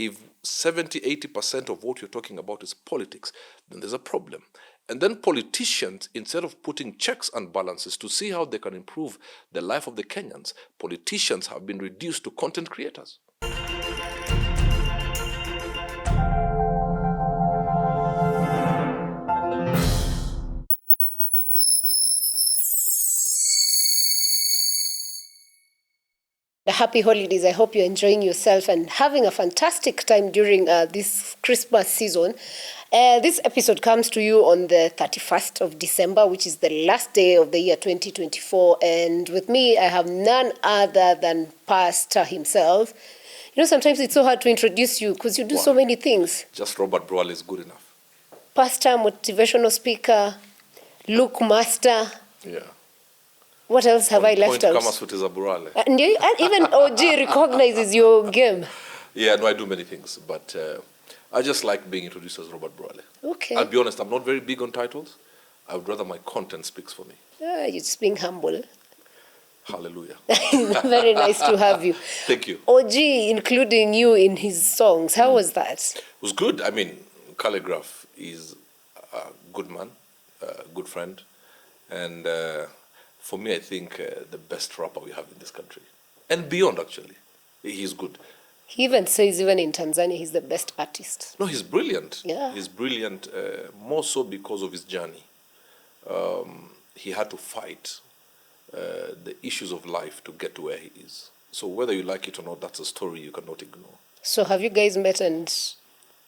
If 70-80% of what you're talking about is politics, then there's a problem. And then politicians, instead of putting checks and balances to see how they can improve the life of the Kenyans, politicians have been reduced to content creators. Happy holidays. I hope you're enjoying yourself and having a fantastic time during this Christmas season. This episode comes to you on the 31st of December, which is the last day of the year 2024. And with me, I have none other than Pastor himself. You know, sometimes it's so hard to introduce you because you do so many things. Just Robert Burale is good enough. Pastor, motivational speaker, Luke Master. Yeah. What else have I left out? Burale. And even OG recognizes your game. Yeah, no, I do many things, but I just like being introduced as Robert Burale. Okay. I'll be honest, I'm not very big on titles. I would rather my content speaks for me. You're just being humble. Hallelujah. Very nice to have you. Thank you. OG including you in his songs. How was that? It was good. I mean, Calligraph is a good man, a good friend, and for me, I think the best rapper we have in this country. And beyond, actually. He's good. He even says, even in Tanzania, he's the best artist. No, he's brilliant. Yeah. He's brilliant, more so because of his journey. He had to fight the issues of life to get to where he is. So whether you like it or not, that's a story you cannot ignore. So have you guys met and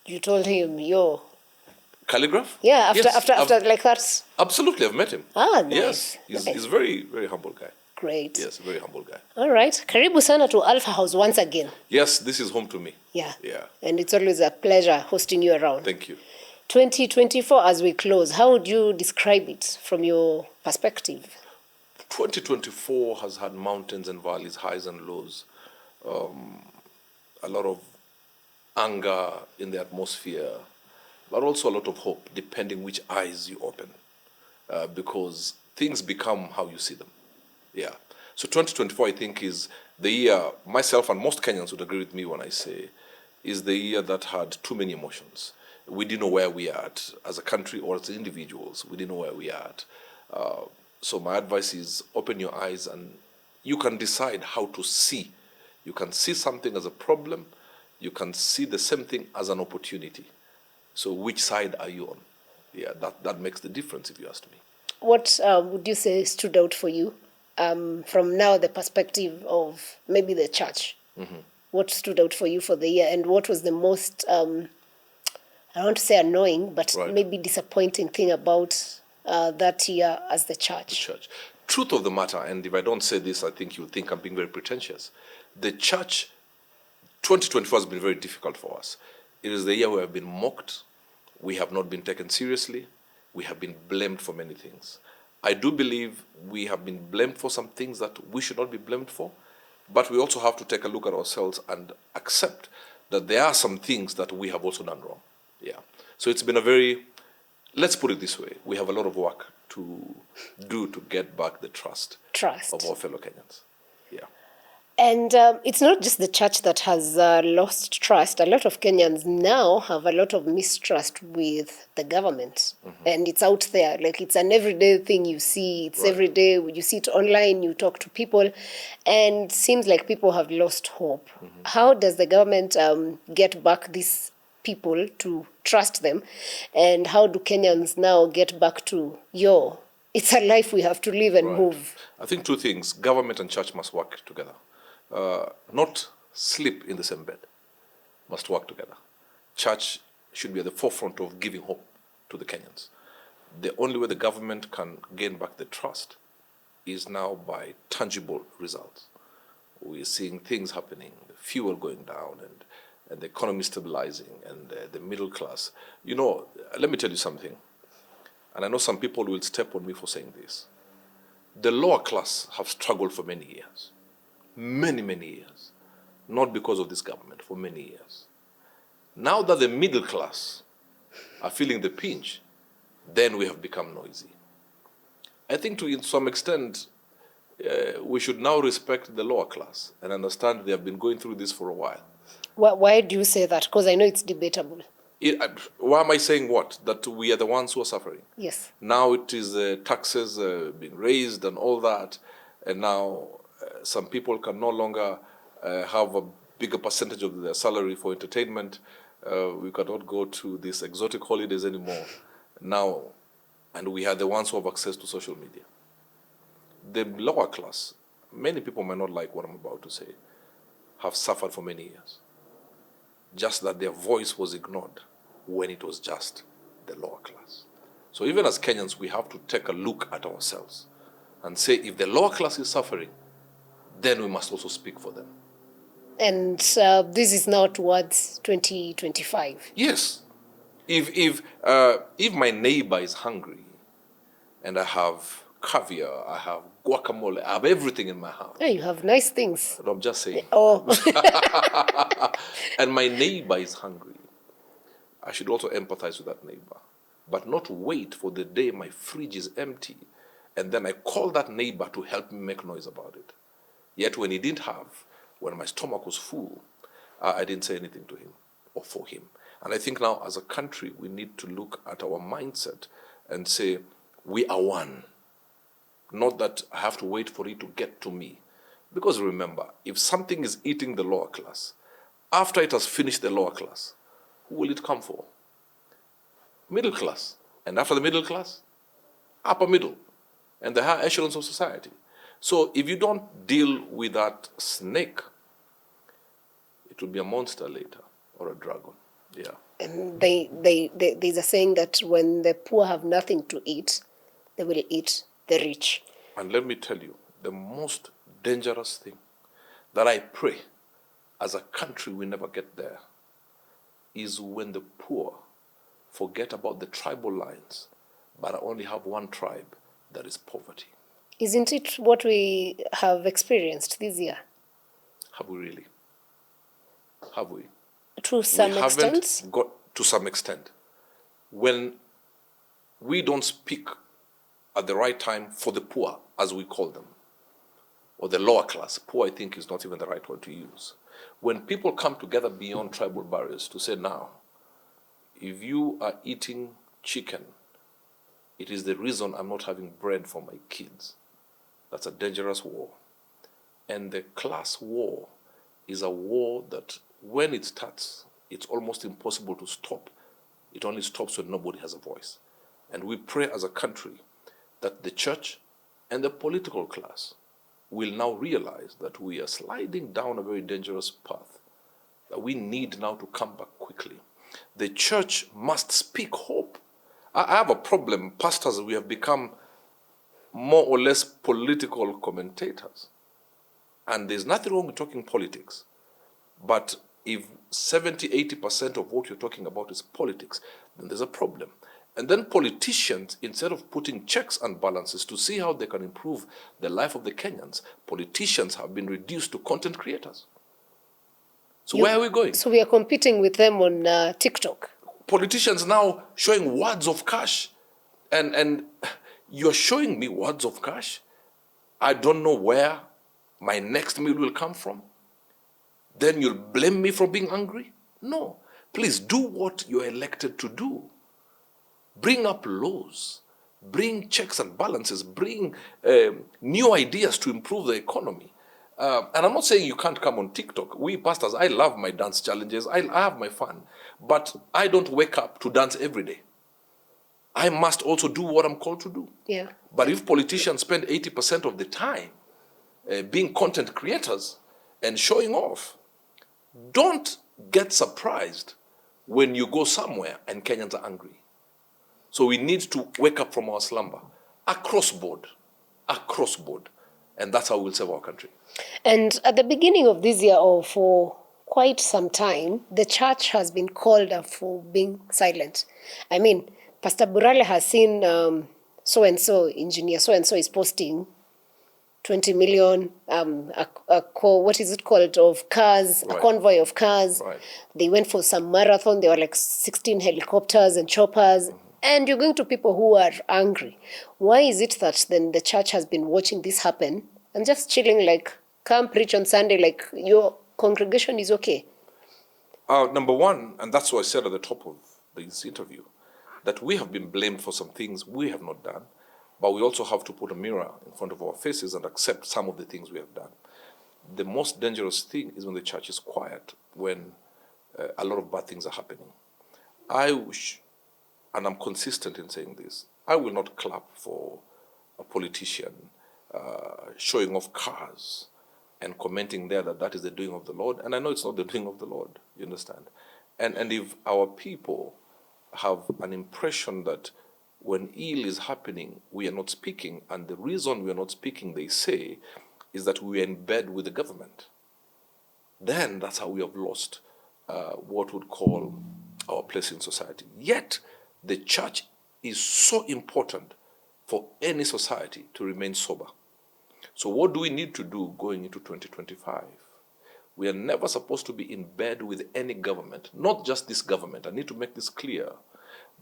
you told him, yo... Calligraph? Yeah, Yes, after like that. Absolutely, I've met him. Ah, nice. Yes, he's a very, very humble guy. Great. Yes, a very humble guy. All right. Karibu sana to Alpha House once again. Yes, this is home to me. Yeah. Yeah. And it's always a pleasure hosting you around. Thank you. 2024, as we close, how would you describe it from your perspective? 2024 has had mountains and valleys, highs and lows. A lot of anger in the atmosphere, but also a lot of hope, depending which eyes you open, because things become how you see them. Yeah. So 2024, I think, is the year, myself and most Kenyans would agree with me when I say, is the year that had too many emotions. We didn't know where we are at as a country or as individuals. We didn't know where we are at. So my advice is open your eyes and you can decide how to see. You can see something as a problem. You can see the same thing as an opportunity. So which side are you on? Yeah, that makes the difference if you ask me. What would you say stood out for you from now the perspective of maybe the church? Mm-hmm. What stood out for you for the year and what was the most, I don't want to say annoying, but maybe disappointing thing about that year as the church? The church. Truth of the matter, and if I don't say this, I think you'll think I'm being very pretentious. The church, 2024 has been very difficult for us. It is the year we have been mocked, we have not been taken seriously, we have been blamed for many things. I do believe we have been blamed for some things that we should not be blamed for, but we also have to take a look at ourselves and accept that there are some things that we have also done wrong. Yeah. So it's been a very, let's put it this way, we have a lot of work to do to get back the trust of our fellow Kenyans. Yeah. And it's not just the church that has lost trust. A lot of Kenyans now have a lot of mistrust with the government. Mm-hmm. And it's out there. Like, it's an everyday thing you see. It's every day. You see it online, you talk to people. And it seems like people have lost hope. Mm-hmm. How does the government get back these people to trust them? And how do Kenyans now get back to, it's a life we have to live and move? I think two things. Government and church must work together. Not sleep in the same bed, must work together. Church should be at the forefront of giving hope to the Kenyans. The only way the government can gain back the trust is now by tangible results. We're seeing things happening, the fuel going down and the economy stabilizing and the middle class. You know, let me tell you something, and I know some people will step on me for saying this. The lower class have struggled for many years. Many, many years. Not because of this government, for many years. Now that the middle class are feeling the pinch, then we have become noisy. I think to some extent, we should now respect the lower class and understand they have been going through this for a while. Why do you say that? Because I know it's debatable. Why am I saying what? That we are the ones who are suffering. Yes. Now it is taxes being raised and all that, and now some people can no longer have a bigger percentage of their salary for entertainment. We cannot go to these exotic holidays anymore now, and we are the ones who have access to social media. The lower class, many people might not like what I'm about to say, have suffered for many years. Just that their voice was ignored when it was just the lower class. So even as Kenyans, we have to take a look at ourselves and say, if the lower class is suffering, then we must also speak for them. And this is now towards 2025. Yes. If my neighbor is hungry and I have caviar, I have guacamole, I have everything in my house. Yeah, you have nice things. But I'm just saying. Oh. And my neighbor is hungry, I should also empathize with that neighbor, but not wait for the day my fridge is empty and then I call that neighbor to help me make noise about it. Yet when he didn't have, when my stomach was full, I didn't say anything to him or for him. And I think now as a country, we need to look at our mindset and say, we are one. Not that I have to wait for it to get to me. Because remember, if something is eating the lower class, after it has finished the lower class, who will it come for? Middle class. And after the middle class, upper middle, and the higher echelons of society. So if you don't deal with that snake, it will be a monster later, or a dragon. Yeah. And there's a saying that when the poor have nothing to eat, they will eat the rich. And let me tell you, the most dangerous thing that I pray as a country we never get there is when the poor forget about the tribal lines, but only have one tribe, that is poverty. Isn't it what we have experienced this year? Have we really? Have we? To some extent? Haven't got to some extent. When we don't speak at the right time for the poor, as we call them, or the lower class, poor I think is not even the right word to use. When people come together beyond tribal barriers to say, now, if you are eating chicken, it is the reason I'm not having bread for my kids. That's a dangerous war. And the class war is a war that when it starts, it's almost impossible to stop. It only stops when nobody has a voice. And we pray as a country that the church and the political class will now realize that we are sliding down a very dangerous path, that we need now to come back quickly. The church must speak hope. I have a problem. Pastors, we have become more or less political commentators. And there's nothing wrong with talking politics. But if 70-80% of what you're talking about is politics, then there's a problem. And then politicians, instead of putting checks and balances to see how they can improve the life of the Kenyans, politicians have been reduced to content creators. So where are we going? So we are competing with them on TikTok. Politicians now showing wads of cash. And you're showing me wads of cash. I don't know where my next meal will come from. Then you'll blame me for being hungry? No. Please do what you're elected to do. Bring up laws. Bring checks and balances. Bring new ideas to improve the economy. And I'm not saying you can't come on TikTok. We pastors, I love my dance challenges. I have my fun. But I don't wake up to dance every day. I must also do what I'm called to do. Yeah. But if politicians spend 80% of the time being content creators and showing off, don't get surprised when you go somewhere and Kenyans are angry. So we need to wake up from our slumber across board. And that's how we'll save our country. And at the beginning of this year, or for quite some time, the church has been called up for being silent. I mean, Pastor Burale has seen so-and-so, engineer so-and-so is posting 20 million, what is it called, of cars, right. A convoy of cars. Right. They went for some marathon. There were like 16 helicopters and choppers. Mm-hmm. And you're going to people who are angry. Why is it that then the church has been watching this happen and just chilling, like, come preach on Sunday, like your congregation is okay? Number one, and that's what I said at the top of this interview, that we have been blamed for some things we have not done, but we also have to put a mirror in front of our faces and accept some of the things we have done. The most dangerous thing is when the church is quiet, when a lot of bad things are happening. I wish, and I'm consistent in saying this, I will not clap for a politician showing off cars and commenting there that that is the doing of the Lord. And I know it's not the doing of the Lord, you understand? And if our people have an impression that when ill is happening, we are not speaking, and the reason we are not speaking, they say, is that we are in bed with the government, then that's how we have lost what would call our place in society. Yet, the church is so important for any society to remain sober. So what do we need to do going into 2025? We are never supposed to be in bed with any government, not just this government. I need to make this clear.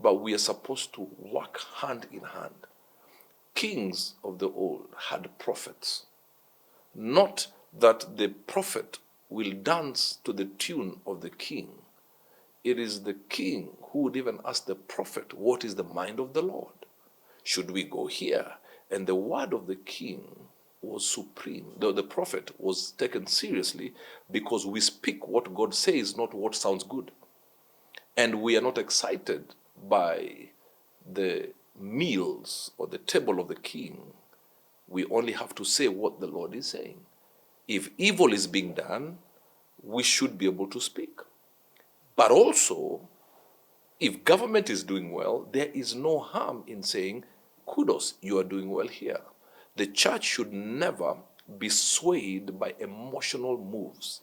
But we are supposed to work hand in hand. Kings of the old had prophets. Not that the prophet will dance to the tune of the king. It is the king who would even ask the prophet, what is the mind of the Lord? Should we go here? And the word of the king was supreme. The prophet was taken seriously because we speak what God says, not what sounds good. And we are not excited by the meals or the table of the king. We only have to say what the Lord is saying. If evil is being done, we should be able to speak. But also, if government is doing well, there is no harm in saying, kudos, you are doing well here. The church should never be swayed by emotional moves.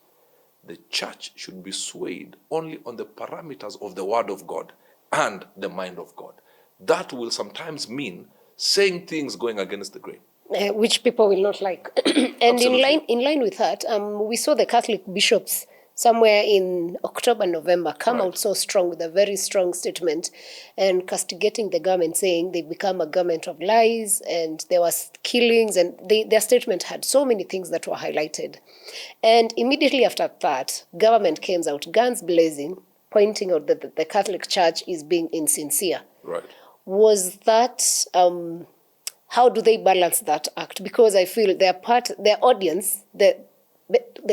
The church should be swayed only on the parameters of the word of God and the mind of God. That will sometimes mean saying things going against the grain. Which people will not like. And Absolutely. in line with that, we saw the Catholic bishops somewhere in October, November come Right. out so strong with a very strong statement and castigating the government, saying they become a government of lies and there was killings, and their statement had so many things that were highlighted. And immediately after that, government came out, guns blazing, pointing out that the Catholic Church is being insincere. Right. Was that... how do they balance that act? Because I feel their audience, the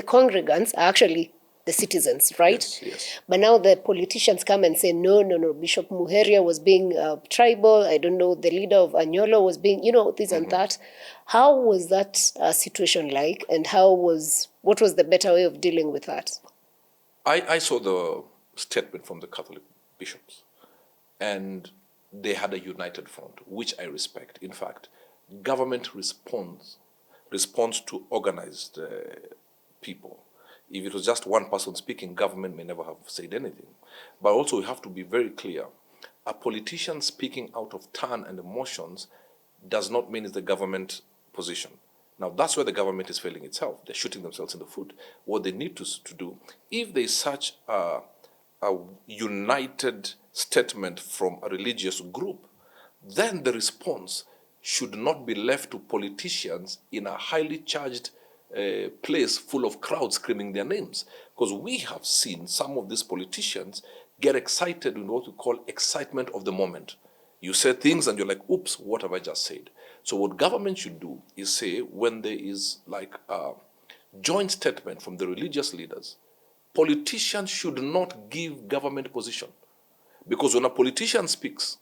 congregants are actually the citizens, right? Yes, yes. But now the politicians come and say, no, Bishop Muheria was being tribal. I don't know, the leader of Anyolo was being, this and that. How was that situation like? And what was the better way of dealing with that? I saw the statement from the Catholic bishops, and they had a united front, which I respect. In fact, government responds to organized people. If it was just one person speaking, government may never have said anything. But also we have to be very clear. A politician speaking out of turn and emotions does not mean it's the government position. Now, that's where the government is failing itself. They're shooting themselves in the foot. What they need to do, if there's such a united statement from a religious group, then the response should not be left to politicians in a highly charged place full of crowds screaming their names. Because we have seen some of these politicians get excited in what we call excitement of the moment. You say things and you're like, oops, what have I just said? So what government should do is say, when there is like a joint statement from the religious leaders, politicians should not give government position. Because when a politician speaks,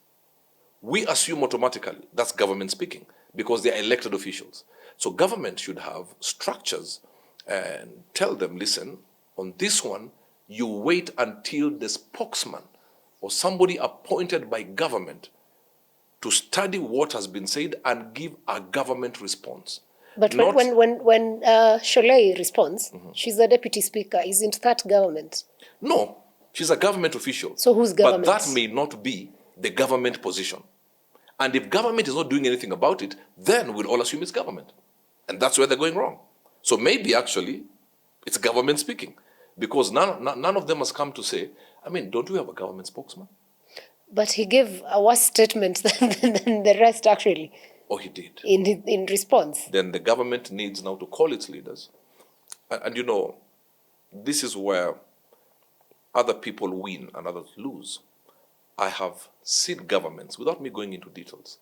we assume automatically that's government speaking because they are elected officials. So government should have structures and tell them, listen, on this one, you wait until the spokesman or somebody appointed by government to study what has been said and give a government response. But when Sholei responds, she's the deputy speaker. Isn't that government? No, she's a government official. So who's government? But that may not be the government position. And if government is not doing anything about it, then we'll all assume it's government. And that's where they're going wrong. So maybe actually it's government speaking. Because none of them has come to say, don't we have a government spokesman? But he gave a worse statement than the rest, actually. Oh, he did. In response. Then the government needs now to call its leaders. And this is where other people win and others lose. I have seen governments, without me going into details,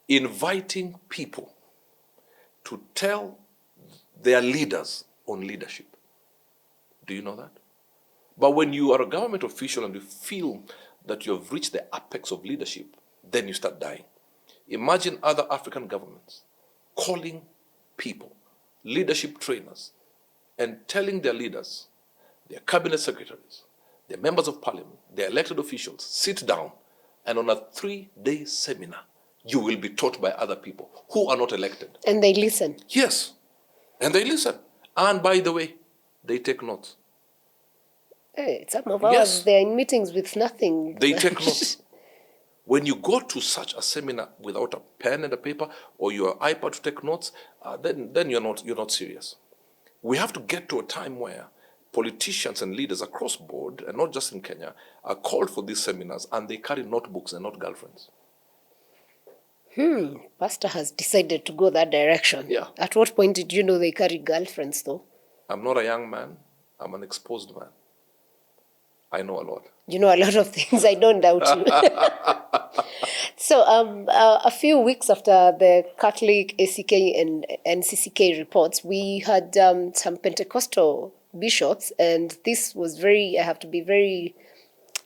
inviting people to tell their leaders on leadership. Do you know that? But when you are a government official and you feel that you have reached the apex of leadership, then you start dying. Imagine other African governments calling people, leadership trainers, and telling their leaders, their cabinet secretaries, their members of parliament, their elected officials, sit down, and on a 3-day seminar, you will be taught by other people who are not elected. And they listen. Yes, and they listen. And by the way, they take notes. Hey, some of ours, Yes. they're in meetings with nothing. They take notes. When you go to such a seminar without a pen and a paper or your iPad to take notes, then you're not serious. We have to get to a time where politicians and leaders across board, and not just in Kenya, are called for these seminars and they carry notebooks and not girlfriends. Pastor has decided to go that direction. Yeah. At what point did you know they carry girlfriends, though? I'm not a young man. I'm an exposed man. I know a lot. You know a lot of things. I don't doubt you. So, a few weeks after the Catholic ACK and NCCK reports, we had some Pentecostal bishops, and this was I have to be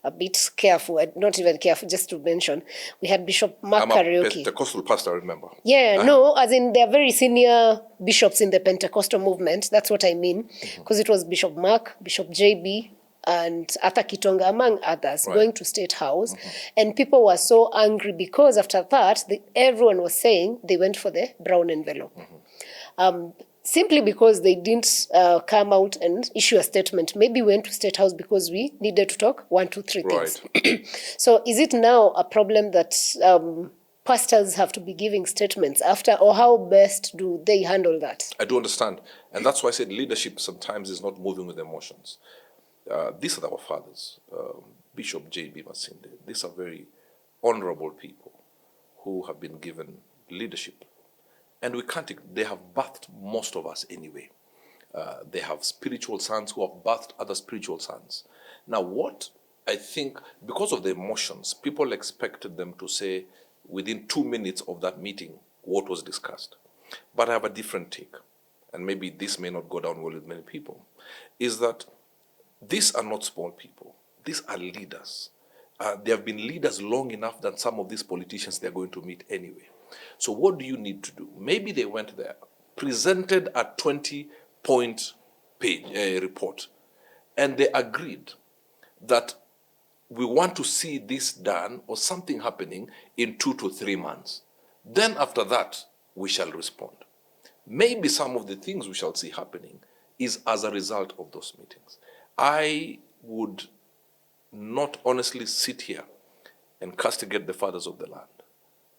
a bit careful, not even careful, just to mention. We had Bishop Mark I'm a Karaoke. Pentecostal pastor, remember? Yeah, no, as in they're very senior bishops in the Pentecostal movement. That's what I mean. Because it was Bishop Mark, Bishop JB, and Arthur Kitonga, among others, Right. going to State House. And people were so angry because after that, everyone was saying they went for the brown envelope. Simply because they didn't come out and issue a statement. Maybe we went to State House because we needed to talk 1, 2, 3 things. Right. So is it now a problem that pastors have to be giving statements after, or how best do they handle that? I do understand. And that's why I said leadership sometimes is not moving with emotions. These are our fathers, Bishop J.B. Masinde. These are very honorable people who have been given leadership. And they have birthed most of us anyway. They have spiritual sons who have birthed other spiritual sons. Now, what I think, because of the emotions, people expected them to say within 2 minutes of that meeting what was discussed. But I have a different take, and maybe this may not go down well with many people, is that these are not small people. These are leaders. They have been leaders long enough than some of these politicians they're going to meet anyway. So what do you need to do? Maybe they went there, presented a 20-point page report, and they agreed that we want to see this done or something happening in 2 to 3 months. Then after that, we shall respond. Maybe some of the things we shall see happening is as a result of those meetings. I would not honestly sit here and castigate the fathers of the land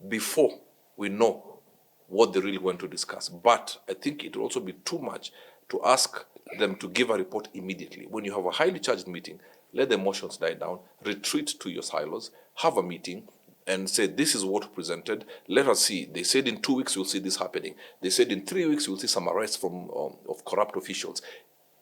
before we know what they really want to discuss. But I think it will also be too much to ask them to give a report immediately. When you have a highly charged meeting, let the emotions die down, retreat to your silos, have a meeting, and say, this is what we presented. Let us see. They said in 2 weeks, you'll see this happening. They said in 3 weeks, you'll see some arrests of corrupt officials.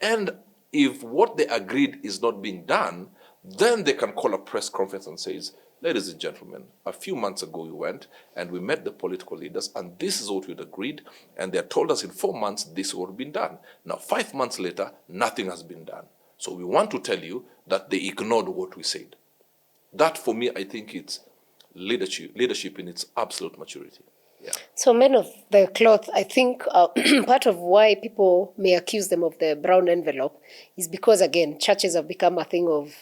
And if what they agreed is not being done, then they can call a press conference and say, ladies and gentlemen, a few months ago we went and we met the political leaders and this is what we'd agreed, and they told us in 4 months this is what had been done. Now 5 months later, nothing has been done. So we want to tell you that they ignored what we said. That for me, I think it's leadership in its absolute maturity. Yeah. So men of the cloth, I think part of why people may accuse them of the brown envelope is because, again, churches have become a thing of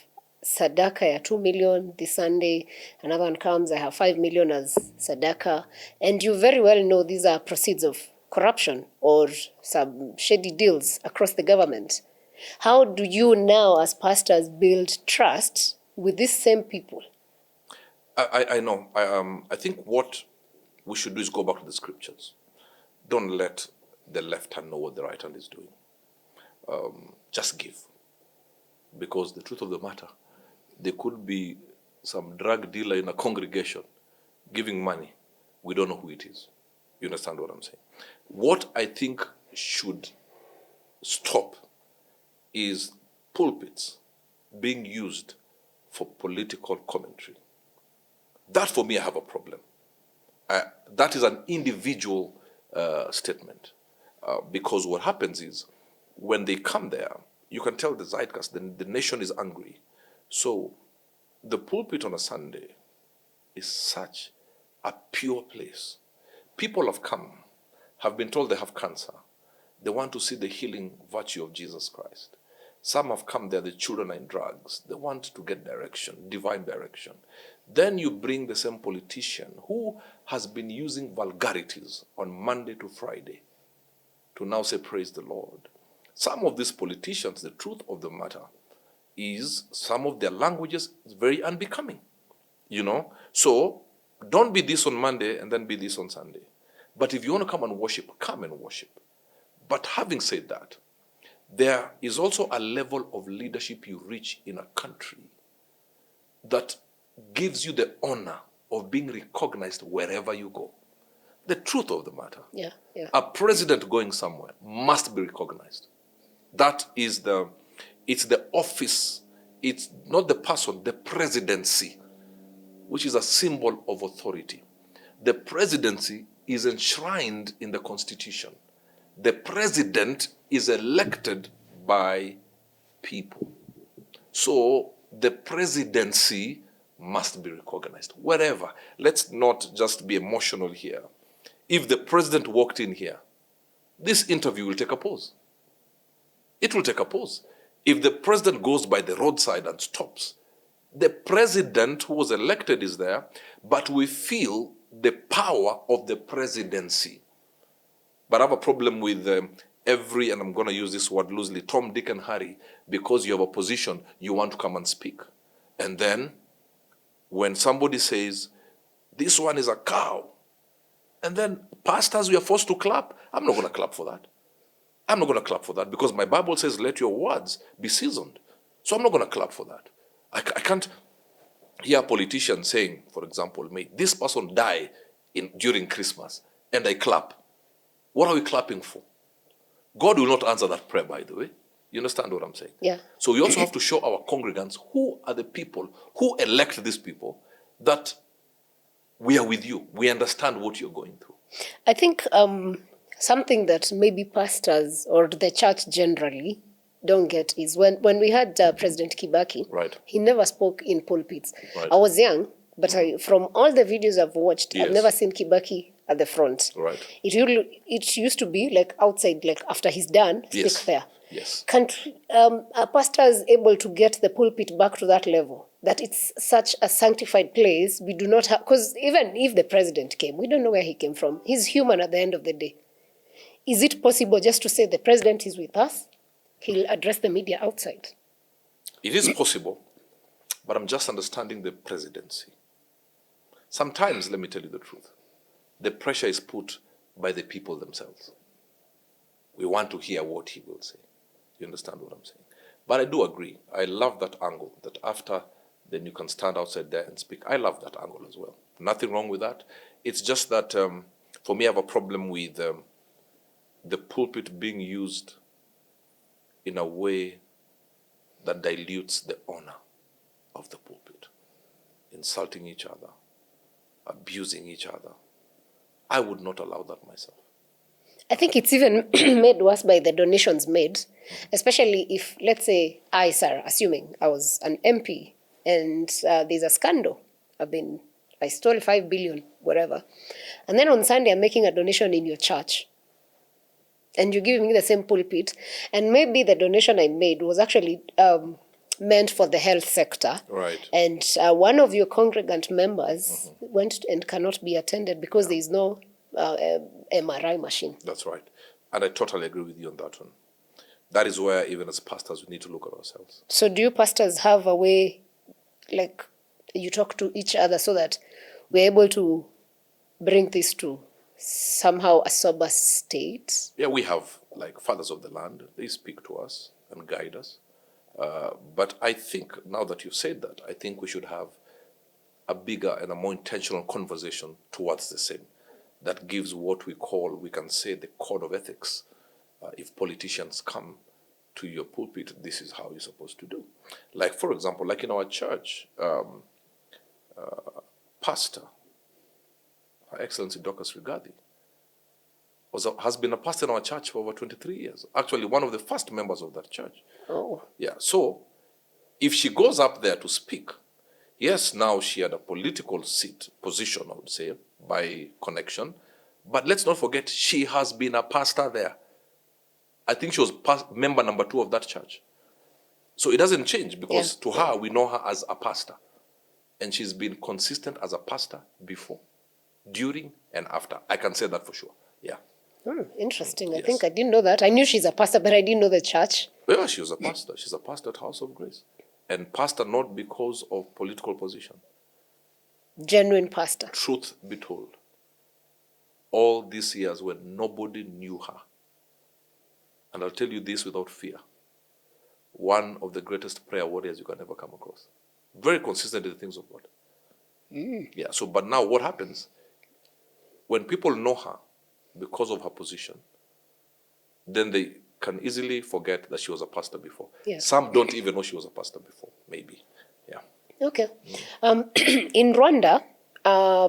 sadaka, 2 million this Sunday. Another one comes, I have 5 million as sadaka. And you very well know these are proceeds of corruption or some shady deals across the government. How do you now, as pastors, build trust with these same people? I know. I think what we should do is go back to the scriptures. Don't let the left hand know what the right hand is doing. Just give. Because the truth of the matter, there could be some drug dealer in a congregation giving money. We don't know who it is. You understand what I'm saying? What I think should stop is pulpits being used for political commentary. That, for me, I have a problem. That is an individual statement. Because what happens is, when they come there, you can tell the zeitgeist, the nation is angry. So the pulpit on a Sunday is such a pure place. People have been told they have cancer. They want to see the healing virtue of Jesus Christ. Some have come there, the children are in drugs. They want to get direction, divine direction. Then you bring the same politician who has been using vulgarities on Monday to Friday to now say, praise the Lord. Some of these politicians, the truth of the matter is some of their languages is very unbecoming, So don't be this on Monday and then be this on Sunday. But if you want to come and worship, come and worship. But having said that, there is also a level of leadership you reach in a country that gives you the honor of being recognized wherever you go. The truth of the matter. Yeah. A president going somewhere must be recognized. That is it's the office. It's not the person, the presidency, which is a symbol of authority. The presidency is enshrined in the Constitution. The president is elected by people. So the presidency must be recognized wherever. Let's not just be emotional here. If the president walked in here, this interview will take a pause. It will take a pause. If the president goes by the roadside and stops, the president who was elected is there, but we feel the power of the presidency. But I have a problem with every, and I'm going to use this word loosely, Tom, Dick, and Harry, because you have a position, you want to come and speak. And then, when somebody says, this one is a cow, and then pastors, we are forced to clap, I'm not going to clap for that. I'm not going to clap for that because my Bible says, let your words be seasoned. So I'm not going to clap for that. I can't hear politicians saying, for example, may this person die during Christmas, and I clap. What are we clapping for? God will not answer that prayer, by the way. You understand what I'm saying? Yeah. So we also have to show our congregants who are the people who elect these people, that we are with you. We understand what you're going through. I think something that maybe pastors or the church generally don't get is when we had President Kibaki, right, he never spoke in pulpits. Right. I was young, but from all the videos I've watched, Yes. I've never seen Kibaki at the front. Right. It used to be like outside, like after he's done, Yes. speak there. Yes. Are pastors able to get the pulpit back to that level? That it's such a sanctified place. We do not have, because even if the president came, we don't know where he came from. He's human at the end of the day. Is it possible just to say the president is with us? He'll address the media outside. It is possible, but I'm just understanding the presidency. Sometimes, let me tell you the truth, the pressure is put by the people themselves. We want to hear what he will say. You understand what I'm saying? But I do agree. I love that angle, that after, then you can stand outside there and speak. I love that angle as well. Nothing wrong with that. It's just that, for me, I have a problem with the pulpit being used in a way that dilutes the honor of the pulpit. Insulting each other, abusing each other. I would not allow that myself. I think it's even made worse by the donations made, especially if, let's say, Sarah, assuming I was an MP and there's a scandal. I stole 5 billion, whatever. And then on Sunday, I'm making a donation in your church. And you're giving me the same pulpit. And maybe the donation I made was actually meant for the health sector. Right. And one of your congregant members went and cannot be attended because there is no MRI machine. That's right. And I totally agree with you on that one. That is where, even as pastors, we need to look at ourselves. So do you pastors have a way, like, you talk to each other so that we're able to bring this to somehow a sober state? Yeah, we have, like, fathers of the land. They speak to us and guide us. But I think, now that you've said that, I think we should have a bigger and a more intentional conversation towards the same. That gives what we can say, the code of ethics. If politicians come to your pulpit, this is how you're supposed to do. Like, for example, like in our church, pastor, Her Excellency Dorcas Rigathi, has been a pastor in our church for over 23 years. Actually, one of the first members of that church. Oh. Yeah, so if she goes up there to speak, yes, now she had a political position, I would say, by connection, but let's not forget, she has been a pastor there. I think she was member number 2 of that church. So it doesn't change, because to her, we know her as a pastor. And she's been consistent as a pastor before, during, and after. I can say that for sure. Yeah. Interesting. I Yes. think I didn't know that. I knew she's a pastor, but I didn't know the church. Yeah, she was a pastor. She's a pastor at House of Grace. And pastor not because of political position. Genuine pastor. Truth be told, all these years when nobody knew her, and I'll tell you this without fear, one of the greatest prayer warriors you can ever come across. Very consistent in the things of God. Yeah, so, but now what happens? When people know her because of her position, then they can easily forget that she was a pastor before. Yeah. Some don't even know she was a pastor before, maybe. Yeah. Okay. In Rwanda,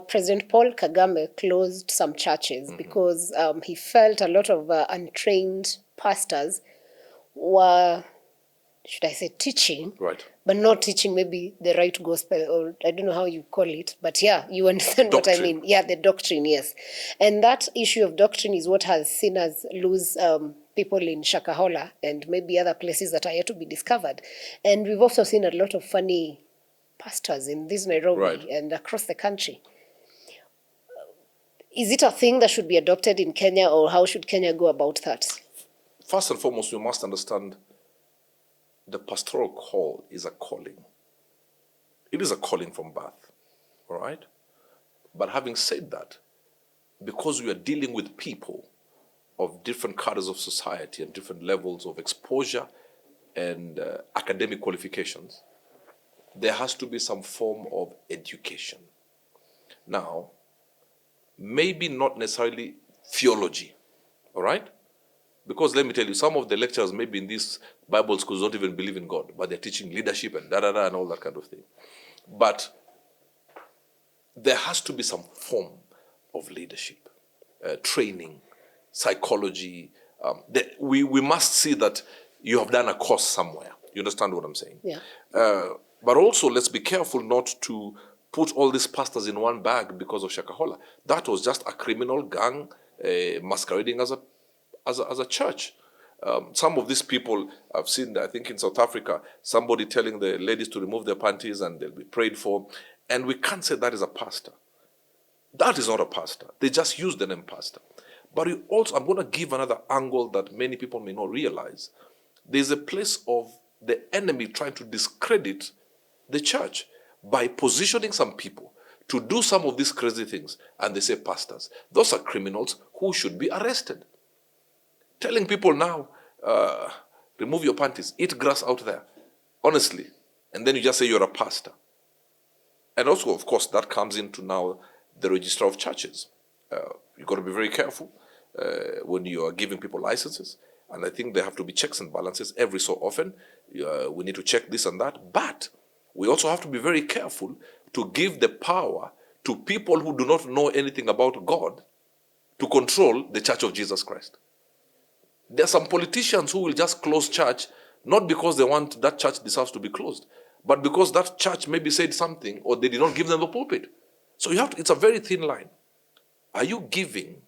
President Paul Kagame closed some churches because he felt a lot of untrained pastors were, should I say, teaching, Right. but not teaching maybe the right gospel, or I don't know how you call it, but yeah, you understand what I Doctrine. mean. Yeah, the doctrine, yes. And that issue of doctrine is what has seen us lose people in Shakahola and maybe other places that are yet to be discovered. And we've also seen a lot of funny pastors in this Nairobi Right. and across the country. Is it a thing that should be adopted in Kenya, or how should Kenya go about that? First and foremost, we must understand the pastoral call is a calling. It is a calling from birth, all right? But having said that, because we are dealing with people of different cadres of society and different levels of exposure and academic qualifications, there has to be some form of education. Now, maybe not necessarily theology, all right? Because let me tell you, some of the lecturers maybe in these Bible schools don't even believe in God, but they're teaching leadership and da-da-da and all that kind of thing. But there has to be some form of leadership, training, psychology. We must see that you have done a course somewhere. You understand what I'm saying? Yeah. But also, let's be careful not to put all these pastors in one bag because of Shakahola. That was just a criminal gang masquerading as a church. Some of these people I've seen, I think in South Africa, somebody telling the ladies to remove their panties and they'll be prayed for. And we can't say that is a pastor. That is not a pastor. They just use the name pastor. But you also, I'm going to give another angle that many people may not realize. There's a place of the enemy trying to discredit the church by positioning some people to do some of these crazy things. And they say pastors. Those are criminals who should be arrested. Telling people now, remove your panties, eat grass out there, honestly. And then you just say you're a pastor. And also, of course, that comes into now the registrar of churches. You've got to be very careful when you are giving people licenses. And I think there have to be checks and balances every so often. We need to check this and that. But we also have to be very careful to give the power to people who do not know anything about God to control the Church of Jesus Christ. There are some politicians who will just close church, not because they want that church deserves to be closed, but because that church maybe said something or they did not give them the pulpit. So you have to, it's a very thin line. Are you giving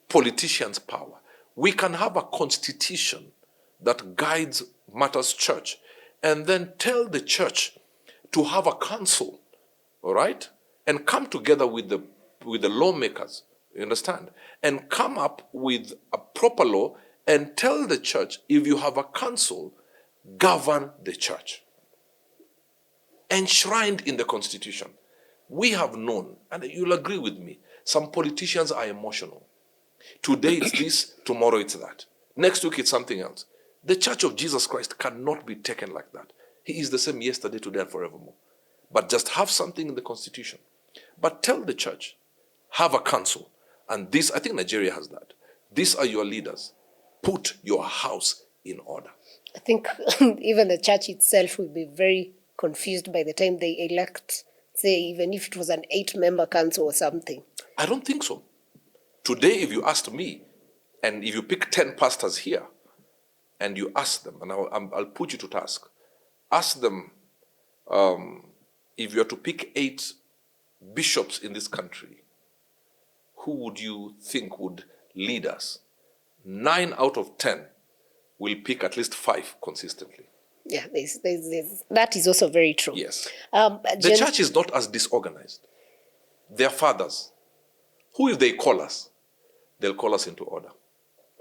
politicians power? We can have a constitution that guides matters church and then tell the church to have a council, all right? And come together with the lawmakers, you understand? And come up with a proper law and tell the church, if you have a council, govern the church. Enshrined in the constitution. We have known, and you'll agree with me, some politicians are emotional. Today it's this, tomorrow it's that. Next week it's something else. The Church of Jesus Christ cannot be taken like that. He is the same yesterday, today, and forevermore. But just have something in the constitution. But tell the church, have a council. And this, I think Nigeria has that. These are your leaders. Put your house in order. I think even the church itself will be very confused by the time they elect, say, even if it was an 8-member council or something. I don't think so. Today, if you asked me, and if you pick 10 pastors here, and you ask them, and I'll put you to task, ask them if you are to pick 8 bishops in this country, who would you think would lead us? 9 out of 10 will pick at least 5 consistently. Yeah, that is also very true. Yes. The church is not as disorganized. Their fathers, who if they call us, they'll call us into order.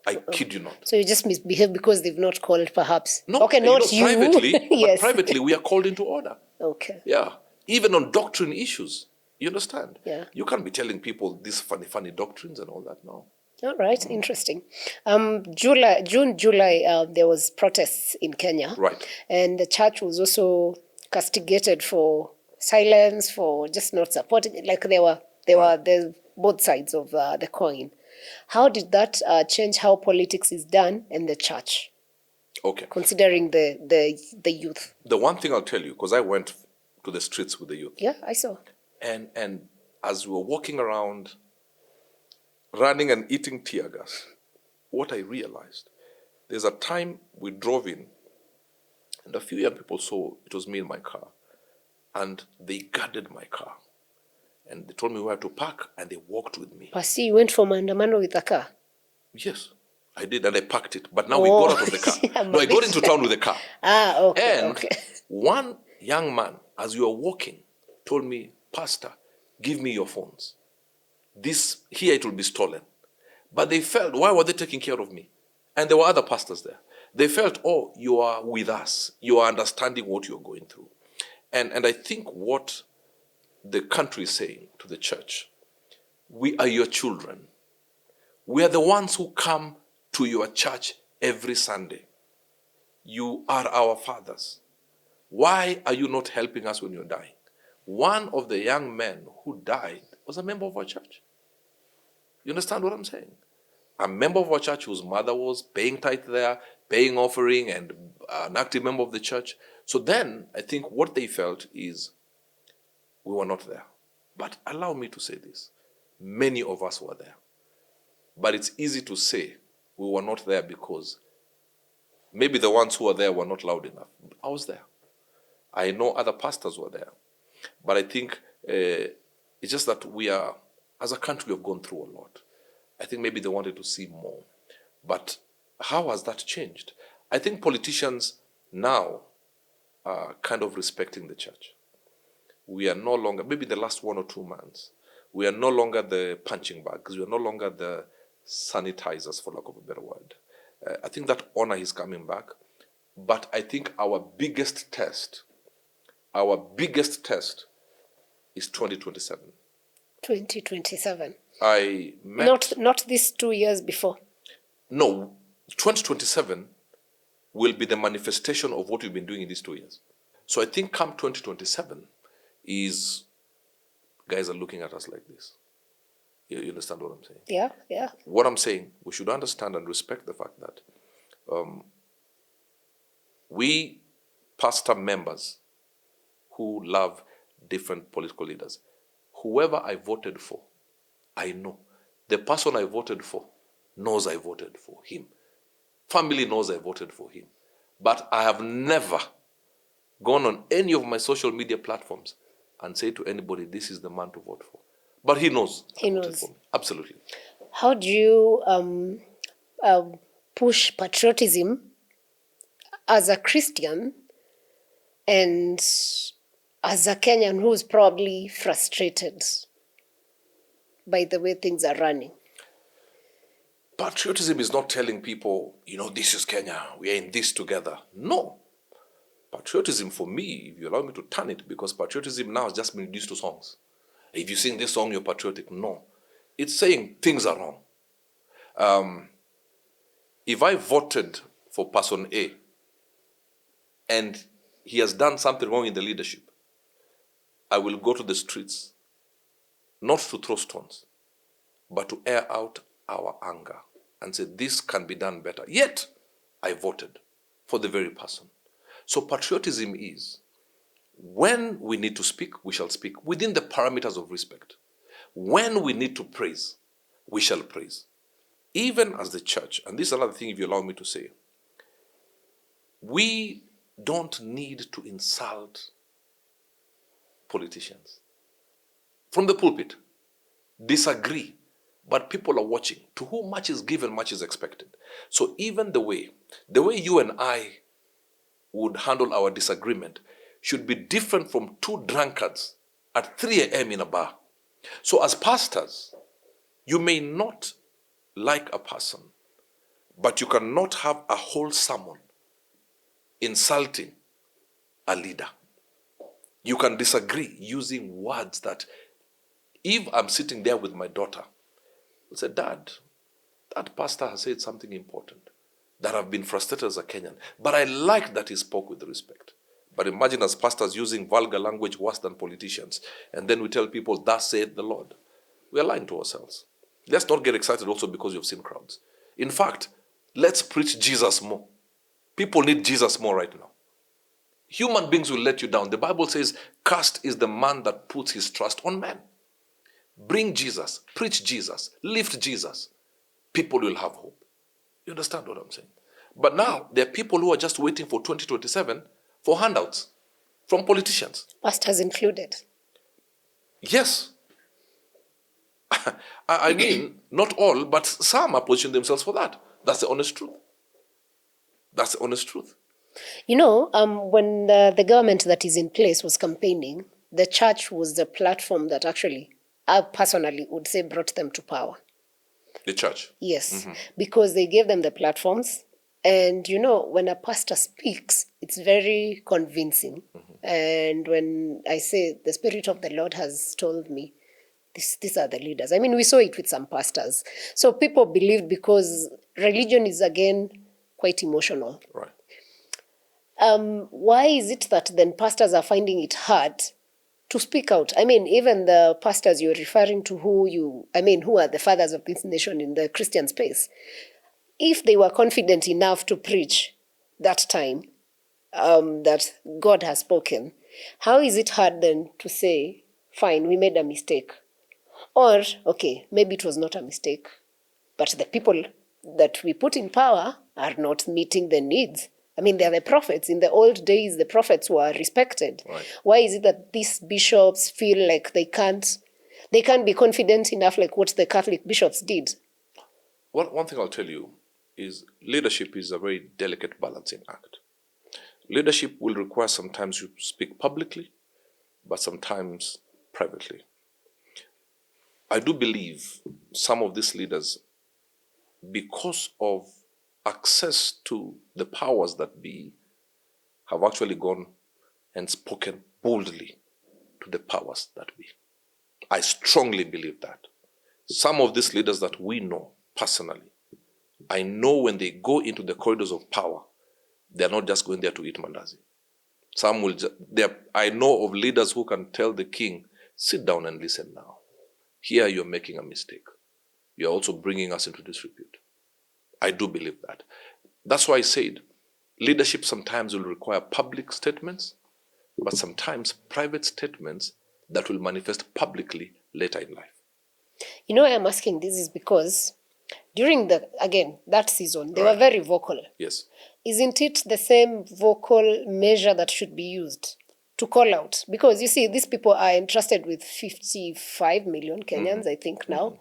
I kid you not. So you just misbehave because they've not called, perhaps? No, okay, not you. Privately, yes. But privately we are called into order. Okay. Yeah, even on doctrine issues, you understand? Yeah. You can't be telling people these funny doctrines and all that, no. All right, interesting. June, July, there was protests in Kenya. Right. And the church was also castigated for silence, for just not supporting it. Like there's both sides of the coin. How did that change how politics is done in the church? Okay. Considering the youth. The one thing I'll tell you, because I went to the streets with the youth. Yeah, I saw. And as we were walking around, running and eating tear gas, what I realized, there's a time we drove in, and a few young people saw it was me in my car, and they guarded my car. And they told me where to park, and they walked with me. Pasi, you went for maandamano with a car? Yes, I did, and I parked it. But now we got out of the car. No, I got into town with the car. Ah, okay, and okay. one young man, as we were walking, told me, Pastor, give me your phones. This, here it will be stolen. But they felt, why were they taking care of me? And there were other pastors there. They felt, oh, you are with us. You are understanding what you're going through. And I think what the country is saying to the church, we are your children. We are the ones who come to your church every Sunday. You are our fathers. Why are you not helping us when you're dying? One of the young men who died was a member of our church. You understand what I'm saying? A member of our church whose mother was paying tithe there, paying offering, and an active member of the church. So then I think what they felt is we were not there. But allow me to say this. Many of us were there. But it's easy to say we were not there because maybe the ones who were there were not loud enough. I was there. I know other pastors were there. But I think it's just that we are, as a country, we have gone through a lot. I think maybe they wanted to see more. But how has that changed? I think politicians now are kind of respecting the church. We are no longer, maybe the last 1 or 2 months, we are no longer the punching bags. We are no longer the sanitizers, for lack of a better word. I think that honor is coming back. But I think our biggest test is 2027. 2027. I met... Not these 2 years before. No, 2027 will be the manifestation of what we've been doing in these 2 years. So I think come 2027 is, guys are looking at us like this. You understand what I'm saying? Yeah, yeah. What I'm saying, we should understand and respect the fact that we pastor members who love different political leaders, whoever I voted for, I know. The person I voted for knows I voted for him. Family knows I voted for him. But I have never gone on any of my social media platforms and said to anybody, this is the man to vote for. But he knows. He knows. For me. Absolutely. How do you push patriotism as a Christian and as a Kenyan who's probably frustrated by the way things are running? Patriotism is not telling people, this is Kenya, we are in this together. No. Patriotism for me, if you allow me to turn it, because patriotism now has just been reduced to songs. If you sing this song, you're patriotic. No. It's saying things are wrong. If I voted for person A and he has done something wrong in the leadership, I will go to the streets, not to throw stones, but to air out our anger and say, this can be done better. Yet, I voted for the very person. So patriotism is, when we need to speak, we shall speak within the parameters of respect. When we need to praise, we shall praise. Even as the church, and this is another thing if you allow me to say, we don't need to insult politicians. From the pulpit, disagree, but people are watching. To whom much is given, much is expected. So even the way you and I would handle our disagreement should be different from two drunkards at 3 a.m. in a bar. So as pastors, you may not like a person, but you cannot have a whole sermon insulting a leader. You can disagree using words that, if I'm sitting there with my daughter, I'll say, Dad, that pastor has said something important that I've been frustrated as a Kenyan, but I like that he spoke with respect. But imagine as pastors using vulgar language worse than politicians, and then we tell people, thus saith the Lord. We are lying to ourselves. Let's not get excited also because you've seen crowds. In fact, let's preach Jesus more. People need Jesus more right now. Human beings will let you down. The Bible says, cursed is the man that puts his trust on man. Bring Jesus, preach Jesus, lift Jesus. People will have hope. You understand what I'm saying? But now, there are people who are just waiting for 2027 for handouts from politicians. Pastors included. Yes. I mean, not all, but some are positioning themselves for that. That's the honest truth. That's the honest truth. You know, when the government that is in place was campaigning, the church was the platform that actually, I personally would say, brought them to power. The church? Yes, because they gave them the platforms. And, you know, when a pastor speaks, it's very convincing. And when I say the Spirit of the Lord has told me, these are the leaders. I mean, we saw it with some pastors. So people believed, because religion is, again, quite emotional. Right. Why is it that then pastors are finding it hard to speak out? I mean, even the pastors you're referring to, who are the fathers of this nation in the Christian space, if they were confident enough to preach that time that God has spoken, how is it hard then to say, fine, we made a mistake? Or, okay, maybe it was not a mistake, but the people that we put in power are not meeting the needs. I mean, they're the prophets. In the old days, the prophets were respected. Right. Why is it that these bishops feel like they can't be confident enough, like what the Catholic bishops did? One thing I'll tell you is leadership is a very delicate balancing act. Leadership will require sometimes you speak publicly, but sometimes privately. I do believe some of these leaders, because of access to the powers that be, have actually gone and spoken boldly to the powers that be. I strongly believe that. Some of these leaders that we know personally, I know when they go into the corridors of power, they're not just going there to eat mandazi. Some will I know of leaders who can tell the king, sit down and listen now. Here you're making a mistake. You're also bringing us into disrepute. I do believe that. That's why I said leadership sometimes will require public statements, but sometimes private statements that will manifest publicly later in life. You know why I'm asking this is because during that season, they were very vocal. Yes. Isn't it the same vocal measure that should be used to call out? Because you see, these people are entrusted with 55 million Kenyans, I think now.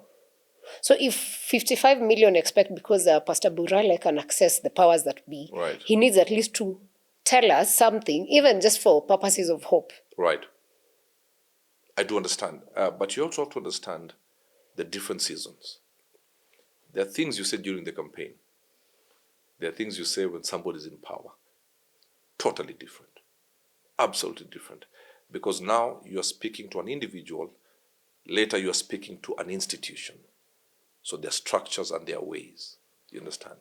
So if 55 million expect, because Pastor Burale can access the powers that be, right, he needs at least to tell us something, even just for purposes of hope. Right. I do understand. But you also have to understand the different seasons. There are things you say during the campaign. There are things you say when somebody's in power. Totally different. Absolutely different. Because now you are speaking to an individual. Later you are speaking to an institution. So there are structures and there are ways. You understand?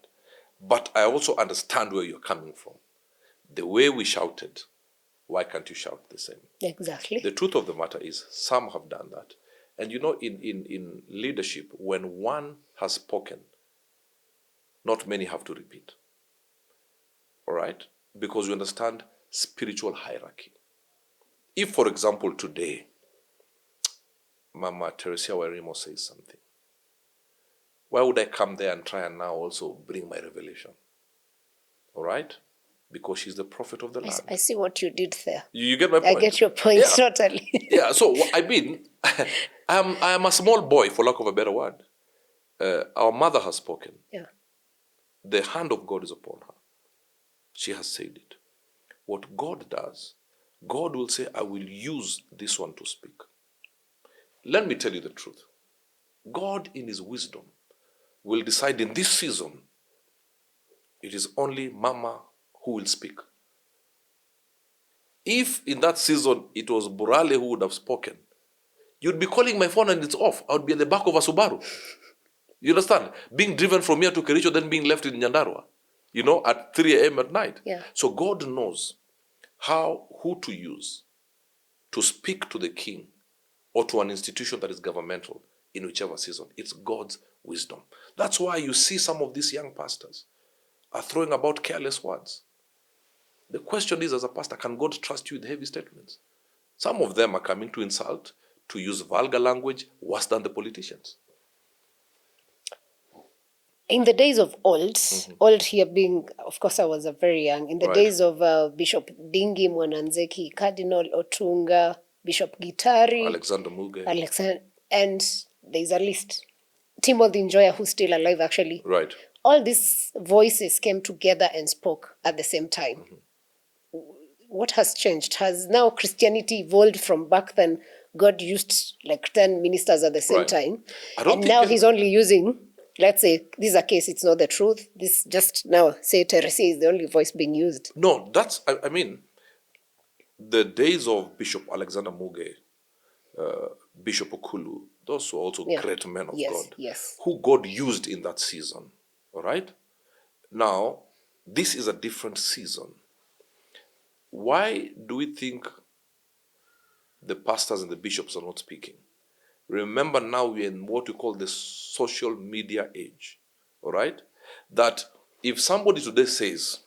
But I also understand where you're coming from. The way we shouted, why can't you shout the same? Exactly. The truth of the matter is, some have done that. And you know, in leadership, when one has spoken, not many have to repeat. all right? Because we understand spiritual hierarchy. If, for example, today, Mama Teresia Wairimo says something, why would I come there and try and now also bring my revelation? All right? Because she's the prophet of the land. I see what you did there. You get my point? I get your point, Yeah. totally. Yeah, so I mean, I am a small boy, for lack of a better word. Our mother has spoken. Yeah. The hand of God is upon her. She has said it. What God does, God will say, I will use this one to speak. Let me tell you the truth. God, in his wisdom, will decide in this season, it is only Mama who will speak. If in that season it was Burale who would have spoken, you'd be calling my phone and it's off. I would be at the back of a Subaru. You understand? Being driven from here to Kericho, then being left in Nyandarua, at 3 a.m. at night. Yeah. So God knows who to use to speak to the king or to an institution that is governmental in whichever season. It's God's wisdom. That's why you see some of these young pastors are throwing about careless words. The question is, as a pastor, can God trust you with heavy statements? Some of them are coming to insult, to use vulgar language, worse than the politicians. In the days of old, old here being, of course, I was very young. In the Right. days of Bishop Dingi Mwananzeki, Cardinal Otunga, Bishop Gitari, Alexander Muge. and there's a list. Timothy Njoya, who's still alive, actually. Right. All these voices came together and spoke at the same time. What has changed? Has now Christianity evolved from back then? God used like 10 ministers at the same Right. time. I don't And think now he's only using, let's say, this is a case, it's not the truth. This just now, say Teresi is the only voice being used. No, I mean, the days of Bishop Alexander Muge, Bishop Okulu, those were also Yeah. great men of God, Yes. who God used in that season. All right? Now, this is a different season. Why do we think the pastors and the bishops are not speaking? Remember, now we're in what we call the social media age. All right? That if somebody today says,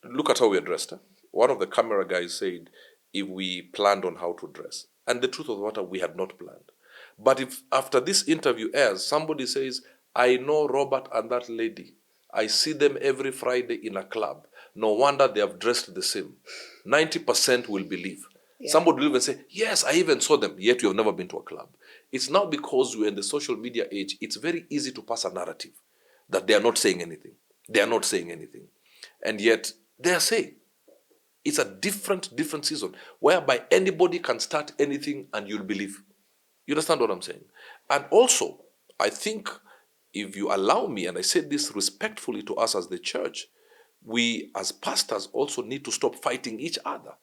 look at how we are dressed. Huh? One of the camera guys said, if we planned on how to dress. And the truth of the matter, we had not planned. But if after this interview airs, somebody says, I know Robert and that lady. I see them every Friday in a club. No wonder they have dressed the same. 90% will believe. Yeah. Somebody will even say, yes, I even saw them, yet you have never been to a club. It's now because we're in the social media age, it's very easy to pass a narrative that they are not saying anything. They are not saying anything. And yet, they are saying. It's a different season whereby anybody can start anything and you'll believe. You understand what I'm saying? And also, I think if you allow me, and I said this respectfully to us as the church, we as pastors also need to stop fighting each other.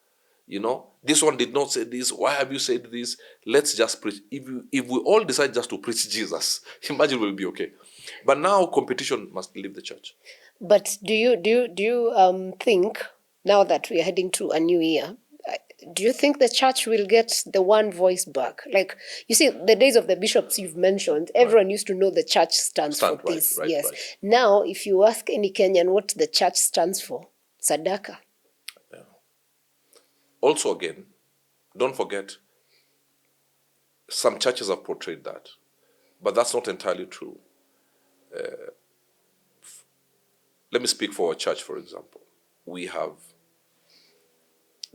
This one did not say this. Why have you said this? Let's just preach. If we all decide just to preach Jesus, imagine we'll be okay. But now competition must leave the church. But do you think, now that we are heading to a new year, do you think the church will get the one voice back? Like, you see, the days of the bishops you've mentioned, everyone used to know the church stands for this. Right, yes. right. Now, if you ask any Kenyan what the church stands for, Sadaka. Yeah. Also, again, don't forget, some churches have portrayed that, but that's not entirely true. Let me speak for our church, for example. We have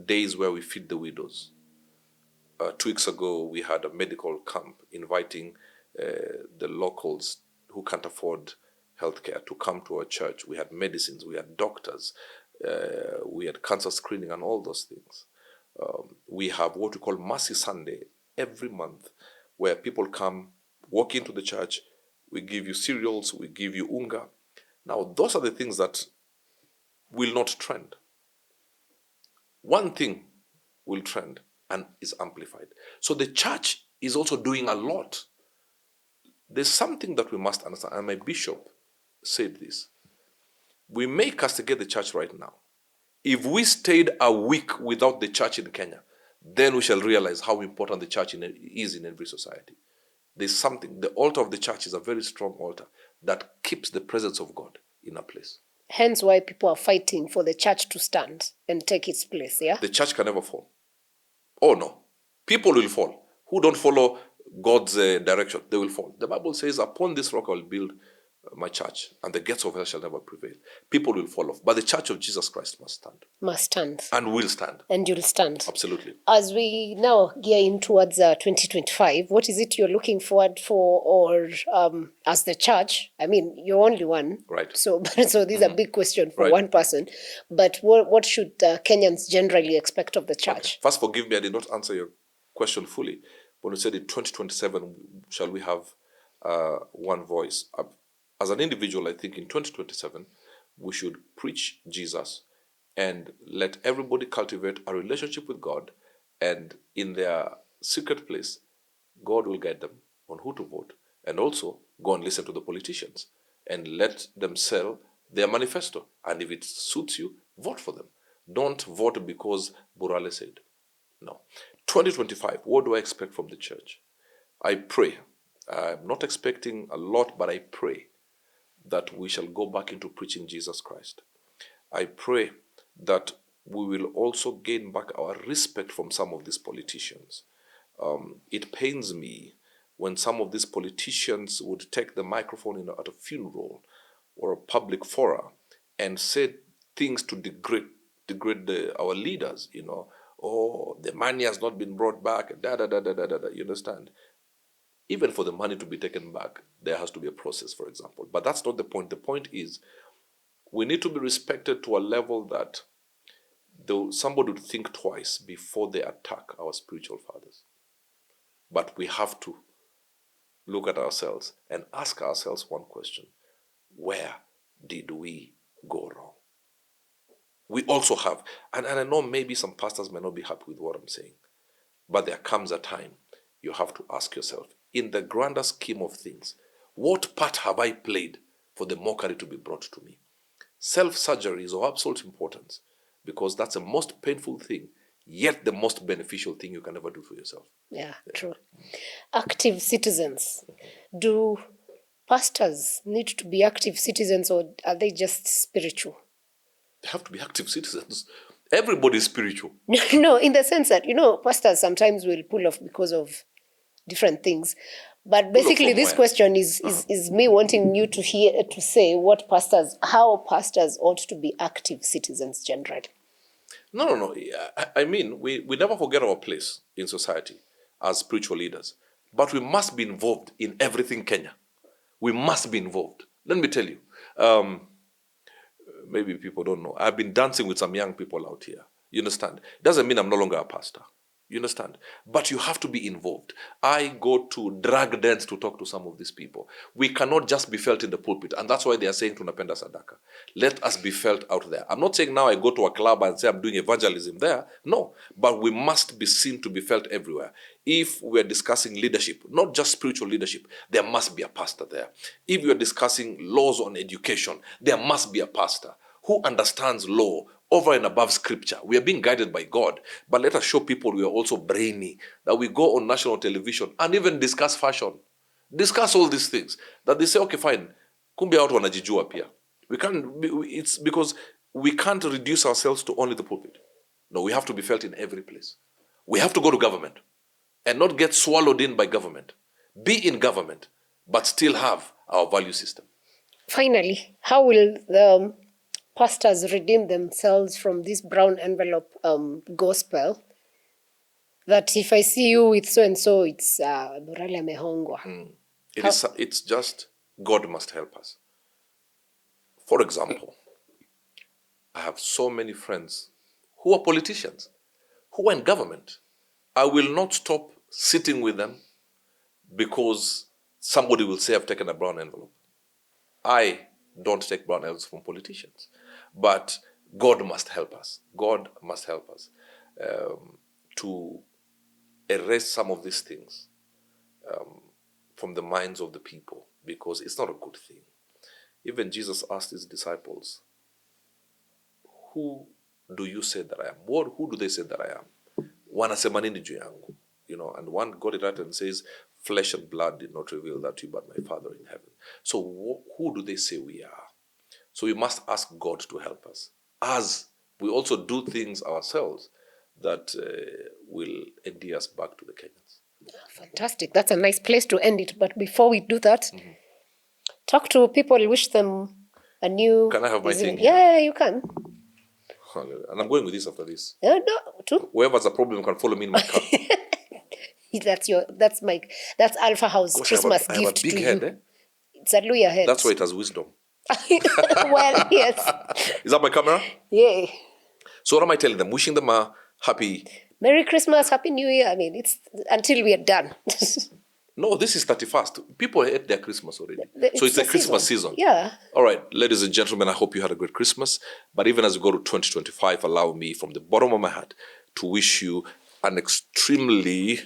days where we feed the widows. 2 weeks ago, we had a medical camp inviting the locals who can't afford healthcare to come to our church. We had medicines, we had doctors, we had cancer screening and all those things. We have what we call Mercy Sunday every month, where people come, walk into the church, we give you cereals, we give you unga. Now, those are the things that will not trend. One thing will trend and is amplified. So the church is also doing a lot. There's something that we must understand, and my bishop said this. We may castigate the church right now. If we stayed a week without the church in Kenya, then we shall realize how important the church is in every society. There's something, the altar of the church is a very strong altar that keeps the presence of God in a place. Hence why people are fighting for the church to stand and take its place, yeah? The church can never fall. Oh no. People will fall. Who don't follow God's direction, they will fall. The Bible says, upon this rock I will build my church, and the gates of hell shall never prevail. People will fall off, but the church of Jesus Christ must stand. Must stand. And will stand. And you'll stand. Absolutely. As we now gear in towards 2025, what is it you're looking forward for, or as the church? I mean, you're only one. Right. So this is a big question for Right. one person. But what should Kenyans generally expect of the church? Okay. First, forgive me, I did not answer your question fully. When you said in 2027, shall we have one voice? As an individual, I think in 2027, we should preach Jesus and let everybody cultivate a relationship with God, and in their secret place, God will guide them on who to vote, and also go and listen to the politicians and let them sell their manifesto. And if it suits you, vote for them. Don't vote because Burale said. No. 2025, what do I expect from the church? I pray. I'm not expecting a lot, but I pray that we shall go back into preaching Jesus Christ. I pray that we will also gain back our respect from some of these politicians. It pains me when some of these politicians would take the microphone at a funeral or a public forum and say things to degrade our leaders, Oh, the money has not been brought back, you understand? Even for the money to be taken back, there has to be a process, for example. But that's not the point. The point is, we need to be respected to a level that somebody would think twice before they attack our spiritual fathers. But we have to look at ourselves and ask ourselves one question: where did we go wrong? We also have, and I know maybe some pastors may not be happy with what I'm saying, but there comes a time you have to ask yourself, in the grander scheme of things, what part have I played for the mockery to be brought to me? Self-surgery is of absolute importance, because that's the most painful thing, yet the most beneficial thing you can ever do for yourself. Yeah, true. Active citizens. Do pastors need to be active citizens, or are they just spiritual? They have to be active citizens. Everybody is spiritual. No, in the sense that, pastors sometimes will pull off because of different things. But basically, this question is me wanting you to say how pastors ought to be active citizens generally. No. I mean, we never forget our place in society as spiritual leaders. But we must be involved in everything Kenya. We must be involved. Let me tell you, maybe people don't know, I've been dancing with some young people out here. You understand? Doesn't mean I'm no longer a pastor. You understand? But you have to be involved. I go to drag dance to talk to some of these people. We cannot just be felt in the pulpit. And that's why they are saying tunapenda sadaka. Let us be felt out there. I'm not saying now I go to a club and say I'm doing evangelism there. No. But we must be seen to be felt everywhere. If we're discussing leadership, not just spiritual leadership, there must be a pastor there. If you're discussing laws on education, there must be a pastor who understands law over and above scripture. We are being guided by God, but let us show people we are also brainy, that we go on national television and even discuss fashion, discuss all these things, that they say, okay, fine, kumbe watu wanajijua pia. It's because we can't reduce ourselves to only the pulpit. No, we have to be felt in every place. We have to go to government and not get swallowed in by government. Be in government, but still have our value system. Finally, how will the pastors redeem themselves from this brown envelope gospel that if I see you with so and so, it's Burale amehongwa? It's just God must help us. For example, I have so many friends who are politicians, who are in government. I will not stop sitting with them because somebody will say I've taken a brown envelope. I don't take brown envelopes from politicians. But God must help us. God must help us to erase some of these things from the minds of the people, because it's not a good thing. Even Jesus asked his disciples, who do you say that I am? Who do they say that I am? Wanasema nini juu yangu? And one got it right and says, flesh and blood did not reveal that to you, but my Father in heaven. So who do they say we are? So we must ask God to help us, as we also do things ourselves that will endear us back to the Kenyans. Fantastic. That's a nice place to end it. But before we do that, talk to people, wish them a new... Can I have my thing here? Yeah, you can. And I'm going with this after this. No, too. Whoever's a problem can follow me in my car. That's Alpha House Christmas I have a gift big to head, you. eh? It's a Luya head. That's why it has wisdom. Well, yes. Is that my camera? Yeah. So what am I telling them? Wishing them a happy... Merry Christmas, Happy New Year. I mean, it's until we are done. No, this is 31st. People ate their Christmas already. So it's the Christmas season. Yeah. All right, ladies and gentlemen, I hope you had a great Christmas. But even as we go to 2025, allow me from the bottom of my heart to wish you an extremely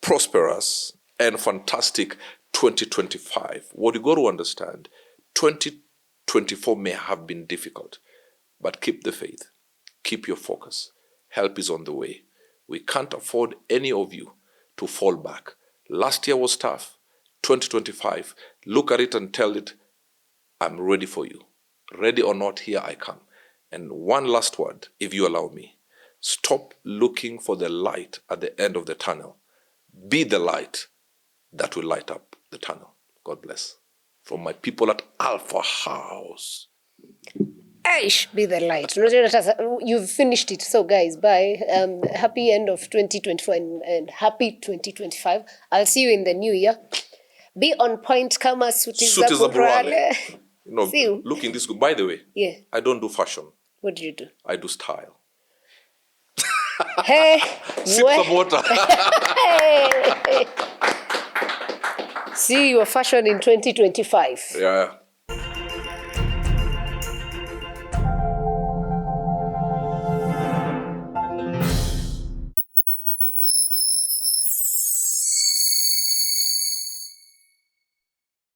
prosperous and fantastic 2025. What you got to understand, 2024 may have been difficult, but keep the faith. Keep your focus. Help is on the way. We can't afford any of you to fall back. Last year was tough. 2025, look at it and tell it, I'm ready for you. Ready or not, here I come. And one last word, if you allow me. Stop looking for the light at the end of the tunnel. Be the light that will light up the tunnel. God bless. From my people at Alpha House. Aish, be the light. You've finished it. So, guys, bye. Happy end of 2024 and happy 2025. I'll see you in the new year. Be on point. Kama suti za Burale. You know, see you. Looking this good. By the way, yeah. I don't do fashion. What do you do? I do style. Hey, sip some water. Hey. See your fashion in 2025. Yeah.